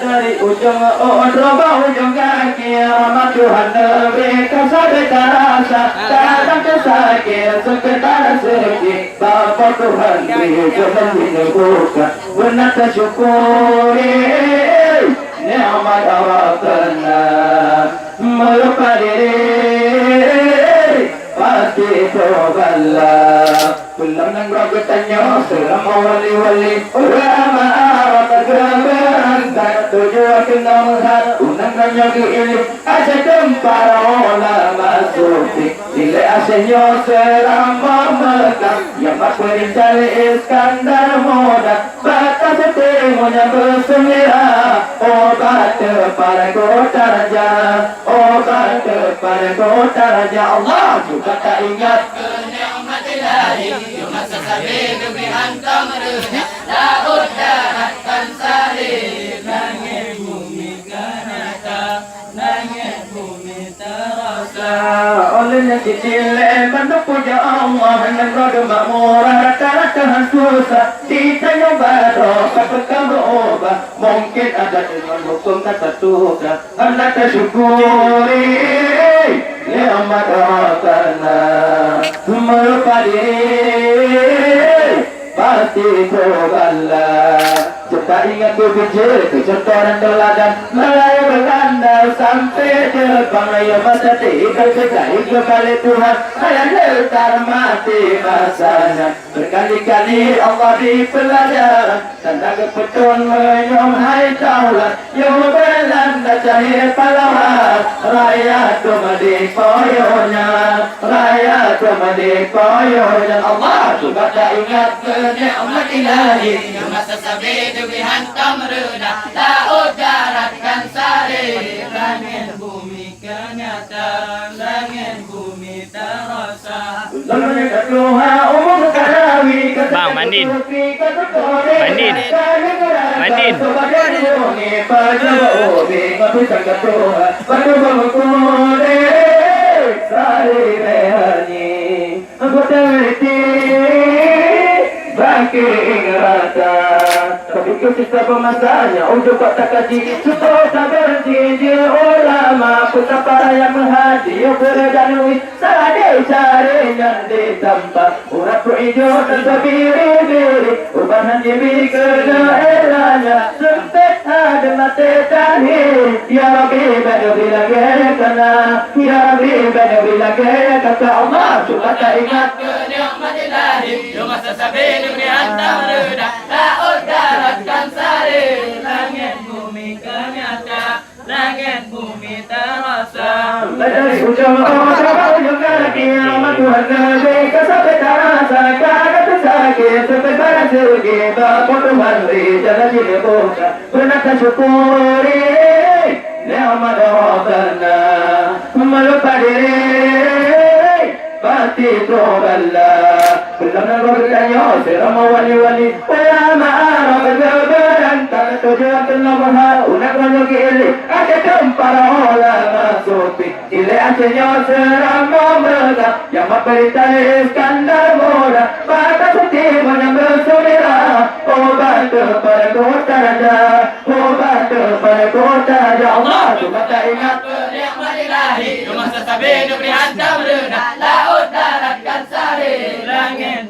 dari ujung roba ujung kaki rahmat Tuhan Nabi kasih terasa kadang kesakit sekedar sedikit Bapa Tuhan beri jalan dibuka benar tersyukuri nikmat Allah kena melupa diri pasti terbalas Pulang nang bertanya selama wali-wali ulama Arab keberan tak tujuan kenal unang nanya ini aja tempara ulama sufi nilai asalnya selama Mekah yang berperin cari Iskandar muda batas semuanya bersemira obat kepada kota raja obat kepada kota raja Allah juga tak ingat kenikmat ilahi masa sabi diberi hantam merudah laut daratkan salib langit bumi kanata langit bumi terasa olehnya kecil bentuk puja Allah dan roda makmurah rata-rata susah ditanya baru kepekam berubah mungkin ada dengan hukum kata Tuhan hendak tersyukuri nikmat Allah melupa diri pasti terbalas Cepat ingat berpikir kecontohan teladan Melayu berkandal sampai Jepang Raya masa tinggal sekali kembali Tuhan Ayah letar mati masanya Berkali-kali Allah di pelajaran Tanda kepetun menyom hai taulan Yang belanda cahaya pahlawan Rakyat kemadi koyonya Rakyat kemadi koyonya Allah juga tak ingat kenikmat ilahi Yang masa sabit diberi hantam merudah laut daratkan salib langit bumi kenyataan langit bumi terasa Bang, Mandin Mandin Mandin Bangkit rata Tapi kesisa pemasanya Untuk kota kaji Suto tak berhenti ulama Putra para yang menghadi Berdanui Sadai cari yang ditambah Urat hijau dan sebiri-biri Ubahan jibi kedaerahnya Sempit ada mati tahir Ya Rabbi Bani lagi kena Ya Rabbi Bani lagi kata Allah Suka tak ingat kenikmat ilahi Yang masa sabit diberi hantam merudah laut daratkan salib langit bumi kenyata langit bumi terasa dari ujung ujung kaki rahmat Tuhan Nabi sampai terasa kagak tersakit sampai pada segi Bapa Tuhan beri jalan dibuka benar tersyukuri nikmat Allah melupa diri pasti terbalas Benar bertanya selama wali-wali ulama Arab keberan tak tujuan kenal unak banyak ini ada tempara ulama sufi nilai asalnya selama Mekah yang berita Iskandar muda batas semuanya bersemira obat kepada kota raja obat kepada kota raja Allah cuma tak ingat kenikmat ilahi masa sabit diberi hantam merudah laut daratkan salib langit